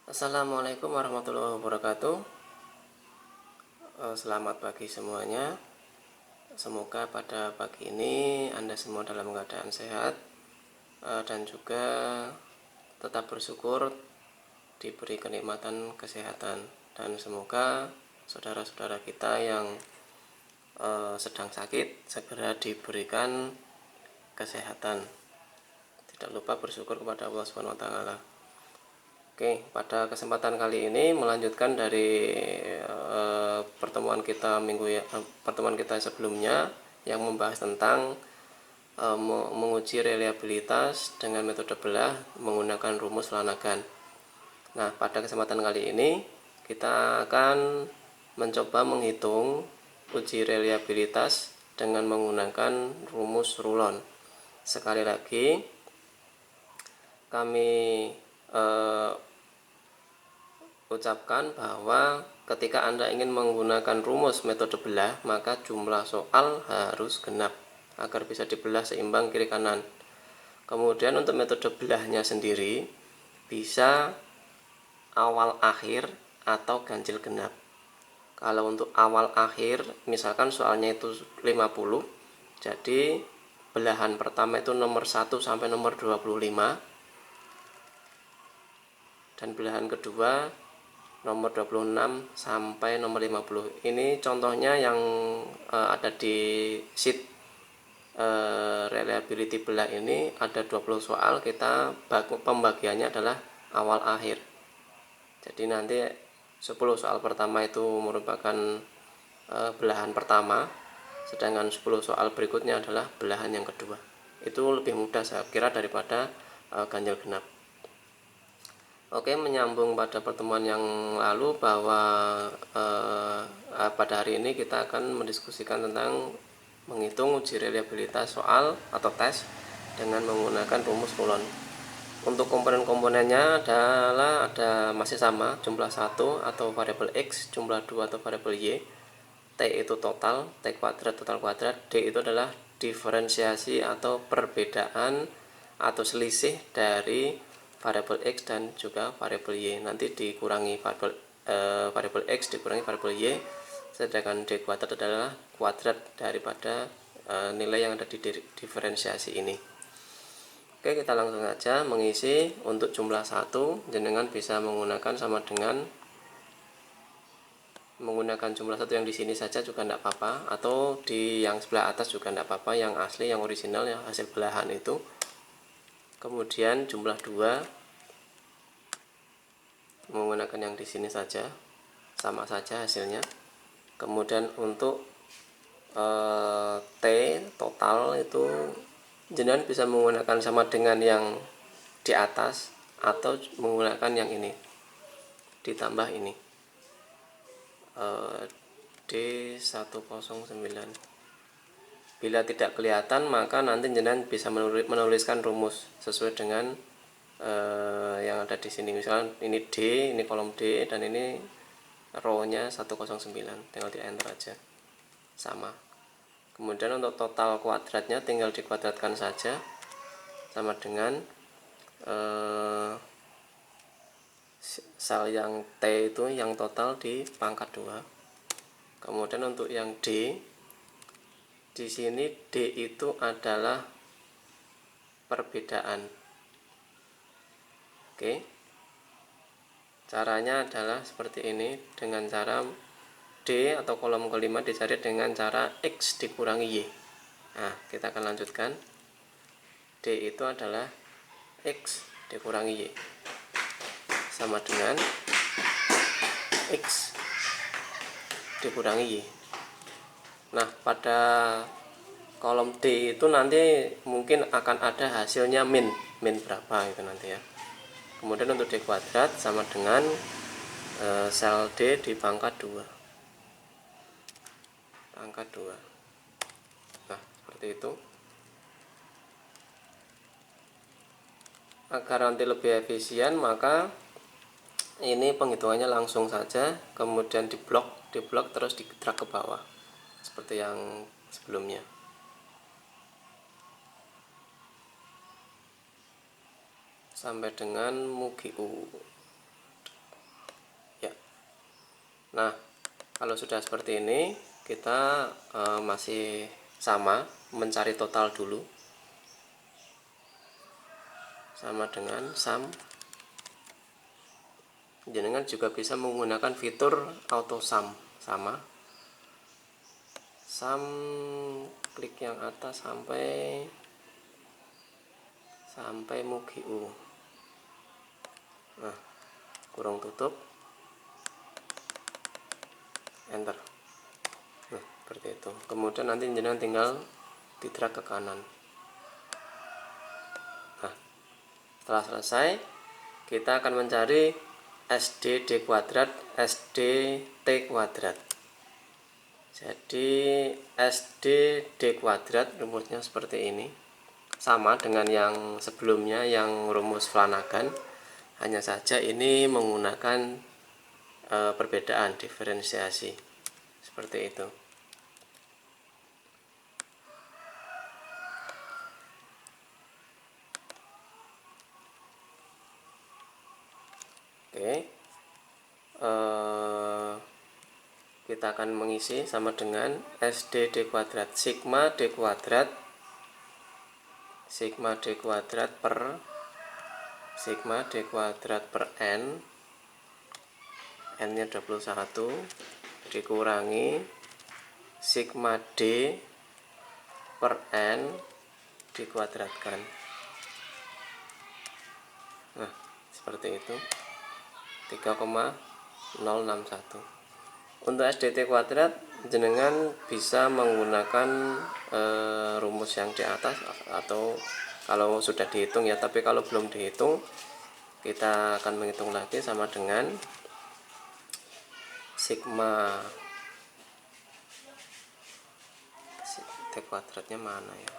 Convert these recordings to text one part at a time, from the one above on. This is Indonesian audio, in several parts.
Assalamualaikum warahmatullahi wabarakatuh. Selamat pagi semuanya. Semoga pada pagi ini Anda semua dalam keadaan sehat dan juga tetap bersyukur diberi kenikmatan kesehatan, dan semoga saudara-saudara kita yang sedang sakit segera diberikan kesehatan. Tidak lupa bersyukur kepada Allah Subhanahu wa taala. Oke, pada kesempatan kali ini melanjutkan dari pertemuan kita sebelumnya yang membahas tentang menguji reliabilitas dengan metode belah menggunakan rumus Flanagan. Nah, pada kesempatan kali ini kita akan mencoba menghitung uji reliabilitas dengan menggunakan rumus Rulon. Sekali lagi kami ucapkan bahwa ketika Anda ingin menggunakan rumus metode belah, maka jumlah soal harus genap agar bisa dibelah seimbang kiri kanan. Kemudian untuk metode belahnya sendiri bisa awal akhir atau ganjil genap. Kalau untuk awal akhir, misalkan soalnya itu 50, jadi belahan pertama itu nomor 1 sampai nomor 25, dan belahan kedua nomor 26 sampai nomor 50. Ini contohnya yang ada di sheet reliability belah ini ada 20 soal. Kita pembagiannya adalah awal akhir. Jadi nanti 10 soal pertama itu merupakan belahan pertama, sedangkan 10 soal berikutnya adalah belahan yang kedua. Itu lebih mudah saya kira daripada ganjil genap. Oke, menyambung pada pertemuan yang lalu bahwa pada hari ini kita akan mendiskusikan tentang menghitung uji reliabilitas soal atau tes dengan menggunakan rumus Rulon. Untuk komponen-komponennya ada masih sama, jumlah 1 atau variabel X, jumlah 2 atau variabel Y, T itu total, T kuadrat total kuadrat, D itu adalah diferensiasi atau perbedaan atau selisih dari variabel X dan juga variabel Y. Nanti dikurangi variabel X dikurangi variabel Y, sedangkan D kuadrat adalah kuadrat daripada nilai yang ada di diferensiasi ini. Oke, kita langsung saja mengisi. Untuk jumlah 1 jenengan bisa menggunakan sama dengan menggunakan jumlah 1 yang di sini saja juga tidak apa-apa, atau di yang sebelah atas juga tidak apa-apa, yang asli, yang original, yang hasil belahan itu. Kemudian jumlah 2 menggunakan yang di sini saja, sama saja hasilnya. Kemudian untuk T total itu jenengan bisa menggunakan sama dengan yang di atas atau menggunakan yang ini ditambah ini D109. Bila tidak kelihatan maka nanti jenengan bisa menuliskan rumus sesuai dengan yang ada di sini. Misalnya ini D, ini kolom D, dan ini row-nya 109. Tinggal di enter aja. Sama. Kemudian untuk total kuadratnya tinggal dikuadratkan saja, sama dengan sel yang T itu yang total di pangkat 2. Kemudian untuk yang D, di sini D itu adalah perbedaan. Oke. Caranya adalah seperti ini, dengan cara D atau kolom kelima dicari dengan cara X dikurangi Y. Nah, kita akan lanjutkan. D itu adalah X dikurangi Y, sama dengan X dikurangi Y. Nah, pada kolom D itu nanti mungkin akan ada hasilnya min berapa itu nanti ya. Kemudian untuk D kuadrat sama dengan sel D di pangkat 2. Pangkat 2. Nah, seperti itu. Agar nanti lebih efisien, maka ini penghitungannya langsung saja, kemudian diblok terus di-drag ke bawah seperti yang sebelumnya. Sampai dengan MUGIU. Nah, kalau sudah seperti ini, kita masih sama, mencari total dulu. Sama dengan sum. Jenengan juga bisa menggunakan fitur auto sum, sama. Sum, klik yang atas sampai mugiu. Nah, kurung tutup, enter. Nah, seperti itu. Kemudian nanti jenengan tinggal di drag ke kanan. Nah, setelah selesai, kita akan mencari SDD kuadrat, SDT kuadrat. Jadi SDD kuadrat rumusnya seperti ini. Sama dengan yang sebelumnya, yang rumus Flanagan. Hanya saja ini menggunakan perbedaan diferensiasi. Seperti itu. Oke. Kita akan mengisi sama dengan SDD kuadrat sigma D kuadrat per N nya 21 dikurangi sigma D per N dikuadratkan. Nah, seperti itu, 3,061. Untuk SDT kuadrat jenengan bisa menggunakan rumus yang di atas, atau kalau sudah dihitung ya, tapi kalau belum dihitung kita akan menghitung lagi sama dengan sigma T kuadratnya mana ya?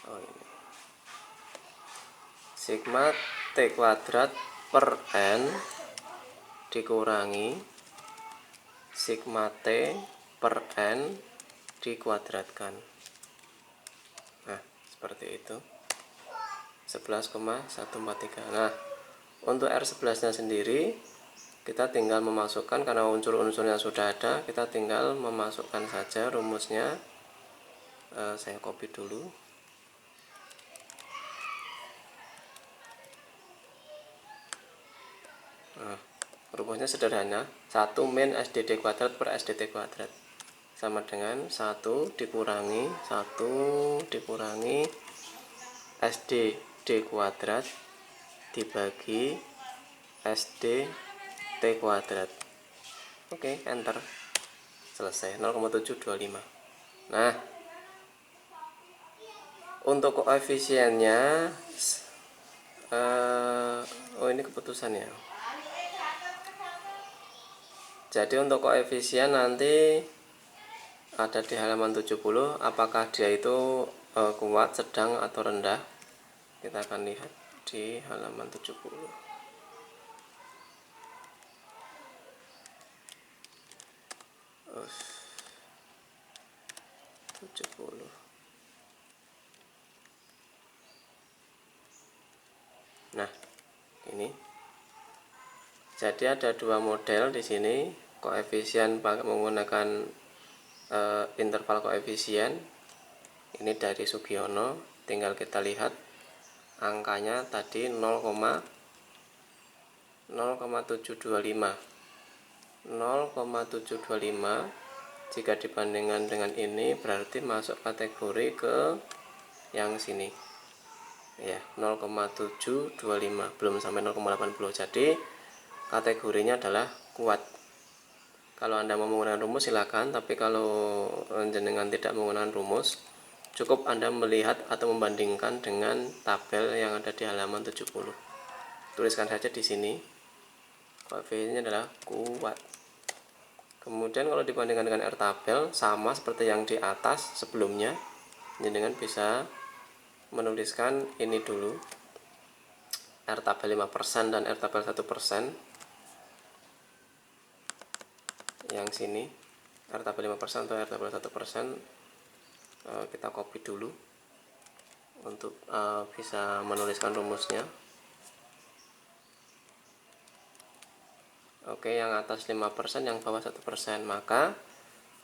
Oh, ini sigma T kuadrat per N dikurangi sigma T per N dikuadratkan. Nah, seperti itu, 11,143. Nah, untuk R11 nya sendiri kita tinggal memasukkan, karena unsur-unsurnya sudah ada, kita tinggal memasukkan saja rumusnya. Saya copy dulu. Nah, rumusnya sederhana, 1 min SDD kuadrat per SDT kuadrat sama dengan 1 dikurangi SDD kuadrat dibagi SDT kuadrat. Oke, enter. Selesai, 0,725. Nah, untuk koefisiennya ini keputusannya. Jadi untuk koefisien nanti ada di halaman 70, apakah dia itu kuat, sedang, atau rendah. Kita akan lihat di halaman 70. Nah, ini. Jadi ada dua model di sini, koefisien menggunakan interval koefisien. Ini dari Sugiono, tinggal kita lihat angkanya tadi 0,725. Jika dibandingkan dengan ini berarti masuk kategori ke yang sini ya, 0,725, belum sampai 0,80. Jadi kategorinya adalah kuat. Kalau Anda mau menggunakan rumus silakan, tapi kalau jenengan tidak menggunakan rumus, cukup Anda melihat atau membandingkan dengan tabel yang ada di halaman 70. Tuliskan saja di sini koefisiennya adalah kuat. Kemudian kalau dibandingkan dengan R tabel, sama seperti yang di atas sebelumnya, jenengan bisa menuliskan ini dulu, R tabel 5% dan R tabel 1%. Yang sini R tabel 5% atau R tabel 1%, kita copy dulu untuk bisa menuliskan rumusnya. Oke, yang atas 5%, yang bawah 1%. Maka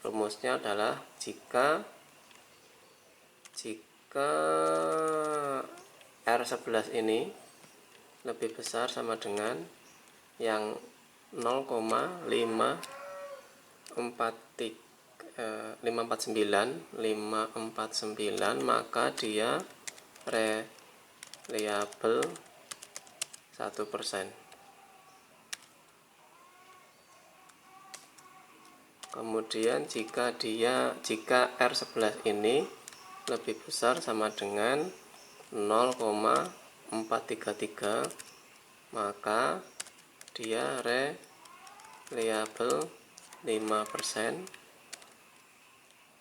rumusnya adalah jika R11 ini lebih besar sama dengan yang 549, maka dia reliable 1%. Kemudian jika R11 ini lebih besar sama dengan 0,433, maka dia reliable 5%,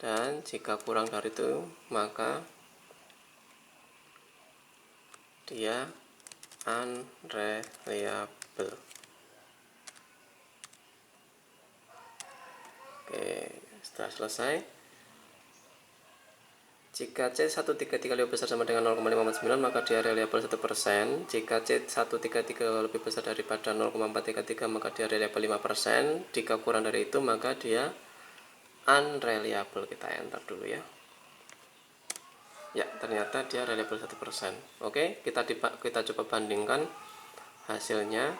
dan jika kurang dari itu maka dia unreliable. Oke, setelah selesai, jika C133 lebih besar sama dengan 0,549, maka dia reliable 1%. Jika C133 lebih besar daripada 0,433, maka dia reliable 5%. Jika kurang dari itu, maka dia unreliable. Kita enter dulu ya. Ya, ternyata dia reliable 1%. Oke, kita coba bandingkan hasilnya.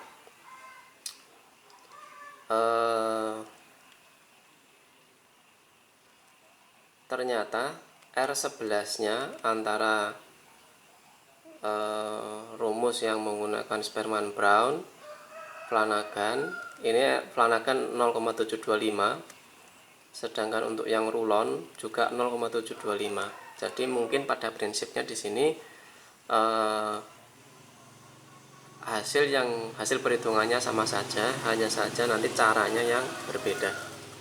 Ternyata R11-nya antara rumus yang menggunakan Spearman Brown, Flanagan, ini Flanagan 0,725, sedangkan untuk yang Rulon juga 0,725. Jadi mungkin pada prinsipnya di sini hasil perhitungannya sama saja, hanya saja nanti caranya yang berbeda,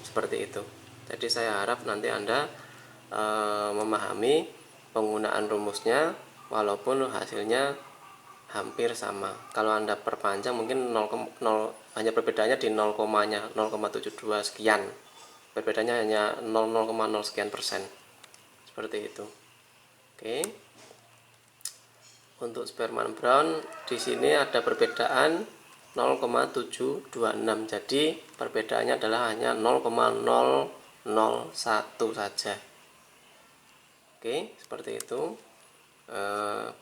seperti itu. Jadi saya harap nanti Anda memahami penggunaan rumusnya walaupun hasilnya hampir sama. Kalau Anda perpanjang mungkin 0, hanya perbedaannya di 0,nya 0,72 sekian, perbedaannya hanya 0,0 sekian persen, seperti itu. Oke, untuk Spearman Brown di sini ada perbedaan 0,726, jadi perbedaannya adalah hanya 0,001 saja. Oke, seperti itu.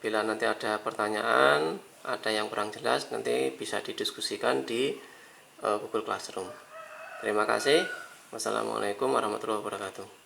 Bila nanti ada pertanyaan, ada yang kurang jelas, nanti bisa didiskusikan di Google Classroom. Terima kasih. Wassalamualaikum warahmatullahi wabarakatuh.